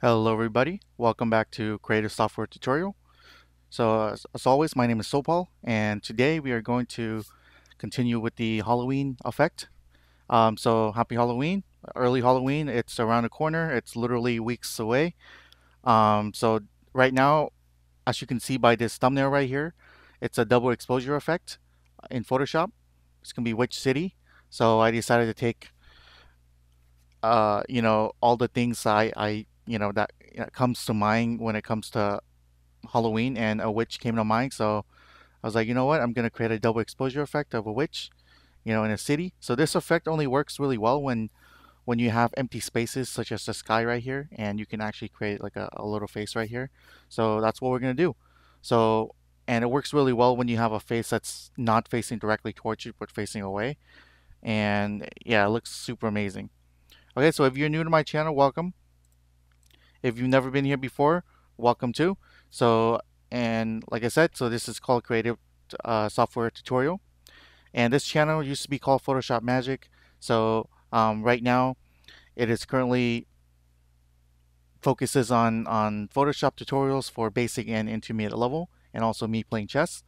Hello everybody, welcome back to Creative Software Tutorial. So as always, my name is Sophal, and today we are going to continue with the Halloween effect. So happy Halloween, early Halloween, it's around the corner, it's literally weeks away. So right now, as you can see by this thumbnail right here, it's a double exposure effect in Photoshop. It's going to be which city. So I decided to take, all the things that comes to mind when it comes to Halloween, and a witch came to mind. So I was like, you know what? I'm gonna create a double exposure effect of a witch, in a city. So this effect only works really well when you have empty spaces such as the sky right here, and you can actually create like a little face right here. So that's what we're gonna do. So and it works really well when you have a face that's not facing directly towards you but facing away. And yeah, it looks super amazing. Okay, so if you're new to my channel, welcome. If you've never been here before, welcome too. So, and like I said, so this is called Creative Software Tutorial. And this channel used to be called Photoshop Magic. So, right now, it is currently focuses on Photoshop tutorials for basic and intermediate level, and also me playing chess.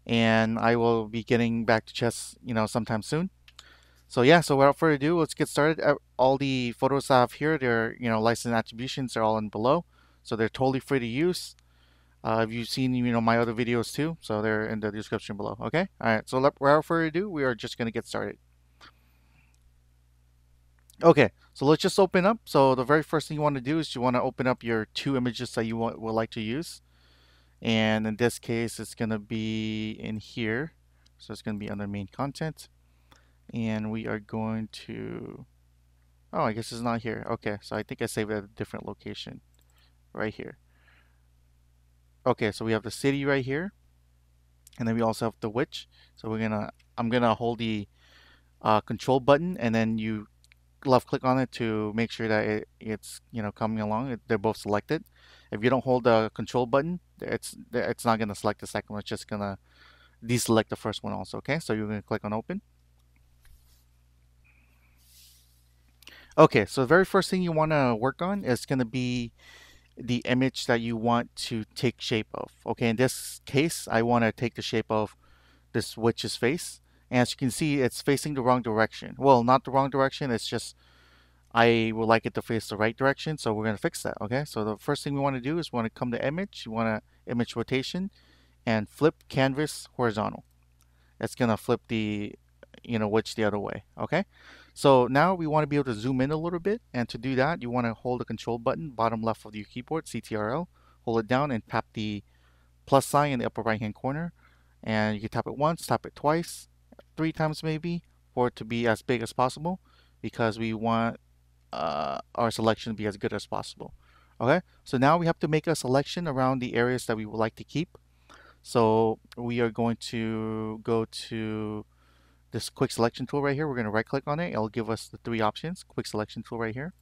And I will be getting back to chess, sometime soon. So yeah, so without further ado, let's get started. All the photos I have here, they're, license attributions are all in below. So they're totally free to use. If you've seen, my other videos too, so they're in the description below. Okay? All right, so without further ado, we are just going to get started. Okay, so let's just open up. So the very first thing you want to do is you want to open up your two images that you would like to use. And in this case, it's going to be in here. So it's going to be under main content. And we are going to, oh, I guess it's not here. Okay, so I think I saved it at a different location right here. Okay, so we have the city right here. And then we also have the witch. So I'm gonna hold the control button, and then you left click on it to make sure that it's coming along. They're both selected. If you don't hold the control button, it's not gonna select the second one. It's just gonna deselect the first one also. Okay, so you're gonna click on open. Okay, so the very first thing you want to work on is gonna be the image that you want to take shape of. Okay, in this case, I want to take the shape of this witch's face. And as you can see, it's facing the wrong direction. Well, not the wrong direction, it's just I would like it to face the right direction, so we're going to fix that, okay? So the first thing we want to do is we want to come to image, you want to image rotation, and flip canvas horizontal. That's going to flip the, witch the other way, okay? So now we want to be able to zoom in a little bit, and to do that, you want to hold the control button, bottom left of your keyboard, CTRL, hold it down and tap the plus sign in the upper right hand corner, and you can tap it once, tap it twice, three times maybe, for it to be as big as possible, because we want our selection to be as good as possible. Okay, so now we have to make a selection around the areas that we would like to keep. So we are going to go to this quick selection tool right here. We're going to right click on it. It'll give us the three options, quick selection tool right here.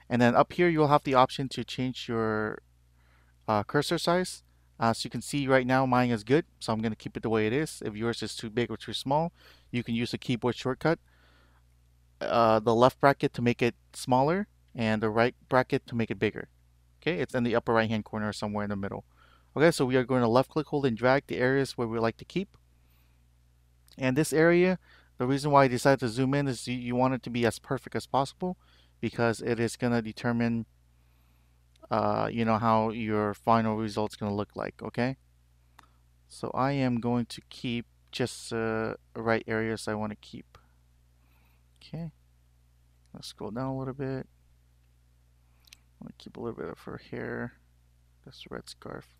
And then up here, you'll have the option to change your cursor size. As you can see right now, mine is good, so I'm going to keep it the way it is. If yours is too big or too small, you can use a keyboard shortcut, the left bracket to make it smaller, and the right bracket to make it bigger. Okay, it's in the upper right hand corner somewhere in the middle. Okay, so we are going to left click, hold, and drag the areas where we like to keep. And this area, the reason why I decided to zoom in is you want it to be as perfect as possible, because it is going to determine how your final result's going to look like. Okay, so I am going to keep just right areas I want to keep. Okay, let's scroll down a little bit. I want to keep a little bit of her hair, this red scarf.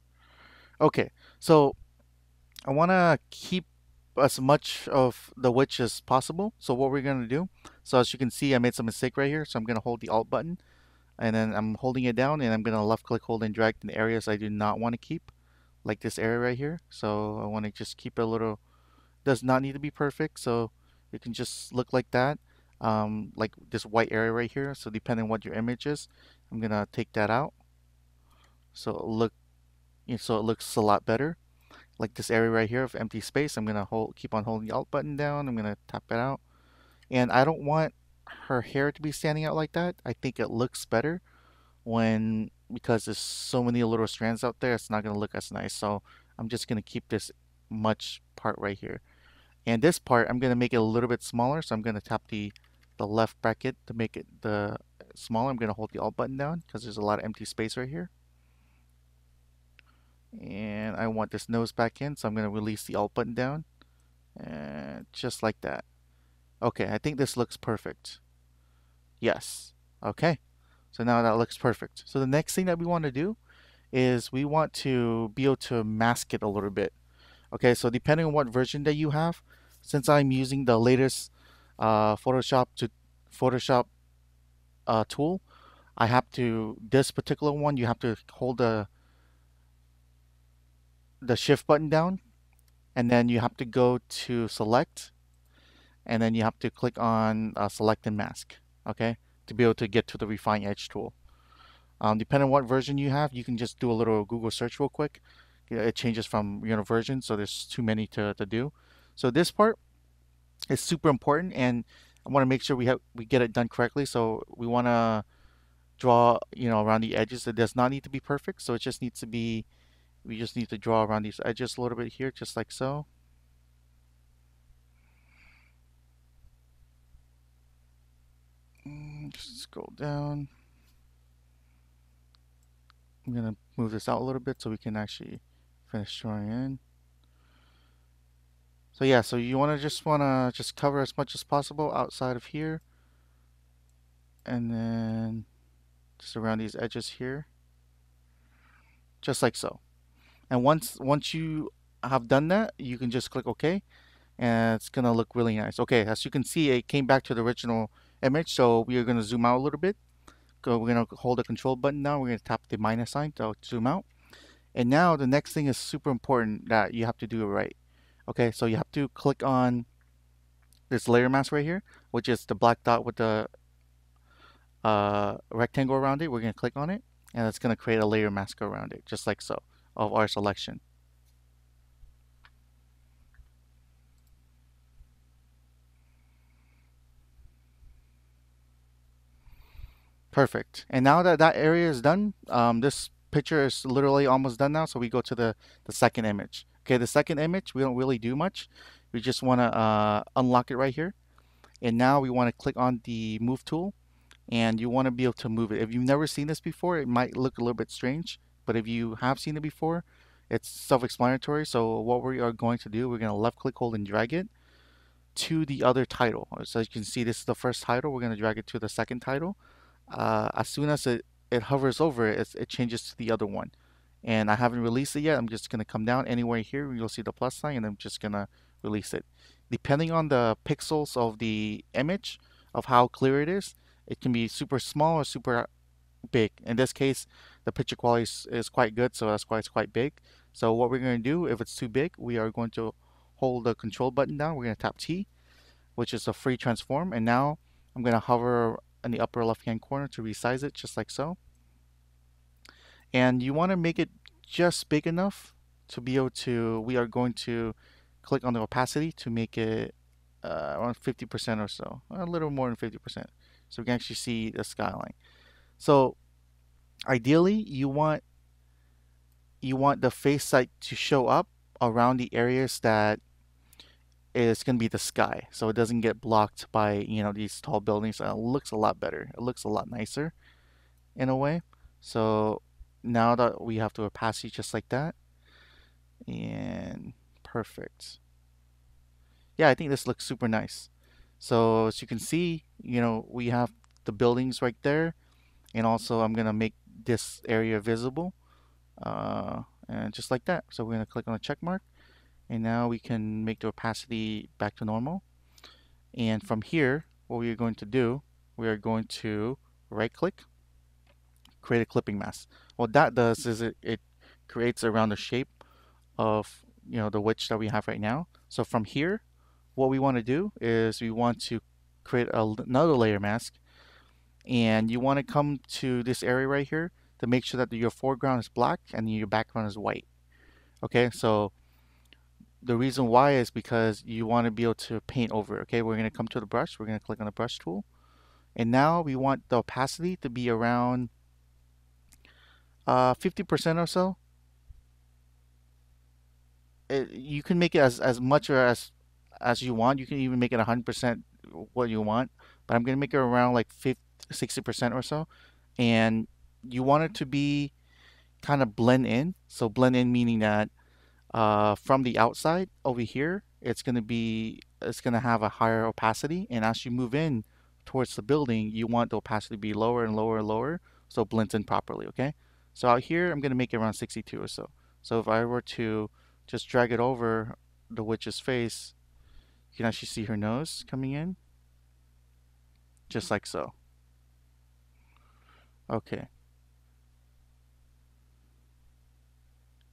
Okay, so I want to keep as much of the witch as possible. So what we're going to do, so as you can see, I made some mistake right here. So I'm going to hold the Alt button, and then I'm holding it down, and I'm going to left click, hold, and drag in the areas I do not want to keep, like this area right here. So I want to just keep it a little, does not need to be perfect. So it can just look like that, like this white area right here. So depending on what your image is, I'm going to take that out. So it looks a lot better. Like this area right here of empty space, I'm gonna keep on holding the Alt button down. I'm gonna tap it out, and I don't want her hair to be standing out like that. I think it looks better when because there's so many little strands out there, it's not gonna look as nice. So I'm just gonna keep this much part right here. And this part, I'm gonna make it a little bit smaller. So I'm gonna tap the left bracket to make it the smaller. I'm gonna hold the Alt button down because there's a lot of empty space right here. And I want this nose back in, so I'm gonna release the Alt button down, and just like that. Okay, I think this looks perfect. Yes. Okay. So now that looks perfect. So the next thing that we want to do is we want to be able to mask it a little bit. Okay, so depending on what version that you have, since I'm using the latest Photoshop tool, I have to this particular one you have to hold the shift button down, and then you have to go to select, and then you have to click on select and mask. Okay, to be able to get to the refine edge tool. Depending on what version you have, you can just do a little Google search real quick. It changes from version, so there's too many to do. So this part is super important, and I want to make sure we get it done correctly. So we want to draw around the edges. It does not need to be perfect, so it just needs to be. We just need to draw around these edges a little bit here, just like so. Just scroll down. I'm gonna move this out a little bit so we can actually finish drawing in. So yeah, so you want to just cover as much as possible outside of here, and then just around these edges here, just like so. And once you have done that, you can just click OK, and it's gonna look really nice. Okay, as you can see, it came back to the original image. So we are gonna zoom out a little bit. We're gonna hold the control button now. We're gonna tap the minus sign to zoom out. And now the next thing is super important that you have to do it right. Okay, so you have to click on this layer mask right here, which is the black dot with the rectangle around it. We're going to click on it, and it's going to create a layer mask around it, just like so, of our selection. Perfect. And now that that area is done, this picture is literally almost done now. So we go to the second image. Okay, the second image, we don't really do much. We just want to unlock it right here. And now we want to click on the move tool, and you want to be able to move it. If you've never seen this before, it might look a little bit strange, but if you have seen it before, it's self-explanatory. So what we are going to do, we're going to left click, hold, and drag it to the other title. So as you can see, this is the first title. We're going to drag it to the second title. As soon as it hovers over it, it changes to the other one. And I haven't released it yet. I'm just going to come down anywhere here. You'll see the plus sign, and I'm just going to release it. Depending on the pixels of the image, of how clear it is, it can be super small or super big. In this case, the picture quality is quite good, so that's why it's quite big. So what we're going to do, if it's too big, we are going to hold the control button down. We're going to tap T, which is a free transform. And now I'm going to hover in the upper left hand corner to resize it, just like so. And you want to make it just big enough to be able to, we are going to click on the opacity to make it around 50% or so, a little more than 50%. So we can actually see the skyline. So ideally, you want the face sight to show up around the areas that is going to be the sky, so it doesn't get blocked by these tall buildings. It looks a lot better. It looks a lot nicer in a way. So now that we have the opacity just like that, and perfect. Yeah, I think this looks super nice. So as you can see, we have the buildings right there, and also I'm gonna make this area visible, and just like that. So we're gonna click on the check mark, and now we can make the opacity back to normal. And from here, what we are going to do, we are going to right click, create a clipping mask. What that does is it creates around the shape of the witch that we have right now. So from here, what we want to do is we want to create another layer mask, and you want to come to this area right here to make sure that your foreground is black and your background is white. Okay, so the reason why is because you want to be able to paint over. Okay, we're going to come to the brush. We're going to click on the brush tool, and now we want the opacity to be around 50% or so. You can make it as much or as you want. You can even make it 100% what you want. But I'm gonna make it around like 50, 60% or so. And you want it to be kind of blend in. So blend in meaning that from the outside over here, it's gonna have a higher opacity, and as you move in towards the building, you want the opacity to be lower and lower and lower, so it blends in properly. Okay, so out here, I'm gonna make it around 62 or so. So if I were to just drag it over the witch's face, you can actually see her nose coming in, just like so. Okay,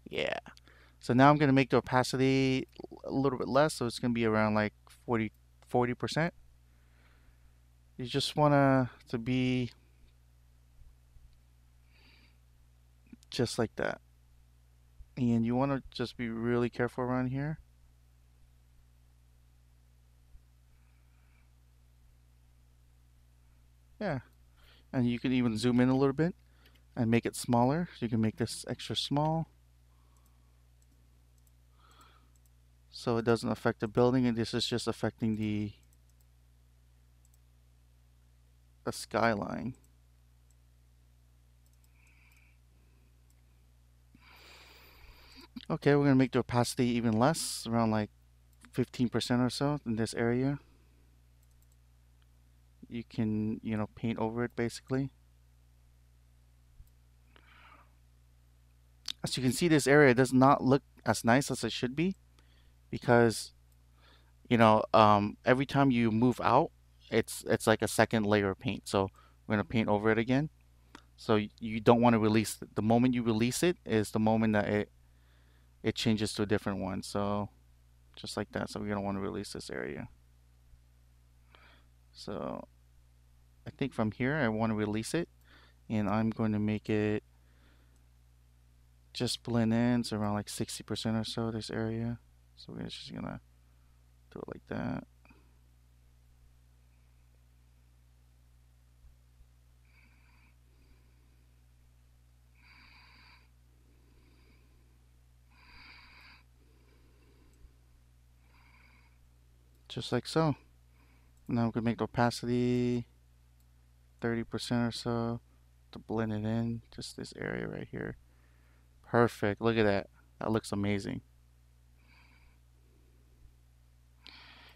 yeah. So now I'm gonna make the opacity a little bit less, so it's gonna be around like 40%. You just want to be just like that. And you want to just be really careful around here. Yeah. And you can even zoom in a little bit and make it smaller. So you can make this extra small so it doesn't affect the building, and this is just affecting the skyline. Okay, we're gonna make the opacity even less, around like 15% or so in this area. You can, paint over it basically. As you can see, this area does not look as nice as it should be because every time you move out, it's like a second layer of paint. So we're gonna paint over it again. So you don't want to release it. The moment you release it is the moment that it changes to a different one. So just like that. So we're gonna want to release this area. So I think from here I want to release it, and I'm going to make it just blend in. So around like 60% or so this area. So we're just gonna do it like that. Just like so. Now we're gonna make the opacity 30% or so to blend it in. Just this area right here. Perfect. Look at that. That looks amazing.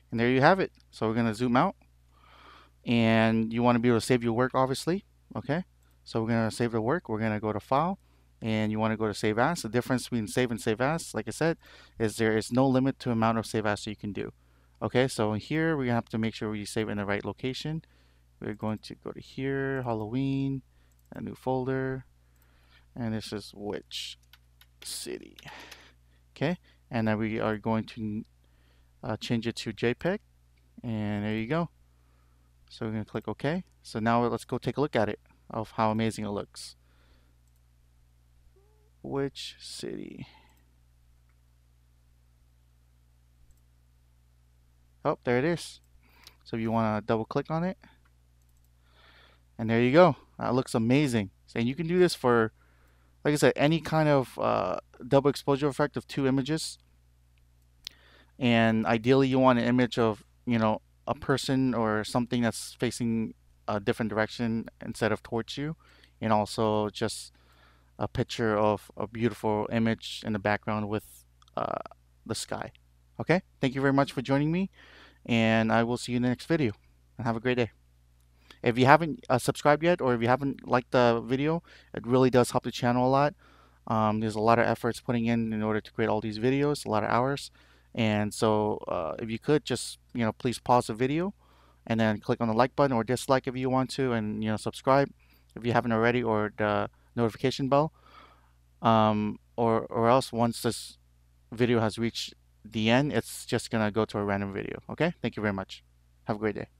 And there you have it. So we're gonna zoom out, and you want to be able to save your work, obviously. Okay. So we're gonna save the work. We're gonna go to File, and you want to go to Save As. The difference between Save and Save As, like I said, is there is no limit to amount of Save As you can do. Okay. So here we have to make sure we save in the right location. We're going to go to here, Halloween, a new folder, and this is which city. Okay. And then we are going to change it to JPEG, and there you go. So we're going to click OK. So now let's go take a look at it, of how amazing it looks. Which city? Oh, there it is. So you want to double click on it, and there you go. That looks amazing. And you can do this for, like I said, any kind of double exposure effect of two images. And ideally, you want an image of, a person or something that's facing a different direction instead of towards you, and also just a picture of a beautiful image in the background with uh, the sky. Okay, thank you very much for joining me, and I will see you in the next video. And have a great day. If you haven't subscribed yet, or if you haven't liked the video, it really does help the channel a lot. There's a lot of efforts putting in order to create all these videos, a lot of hours. And so if you could just, please pause the video and then click on the like button or dislike if you want to, and, subscribe if you haven't already, or the notification bell. Or else once this video has reached the end, it's just gonna go to a random video. Okay? Thank you very much. Have a great day.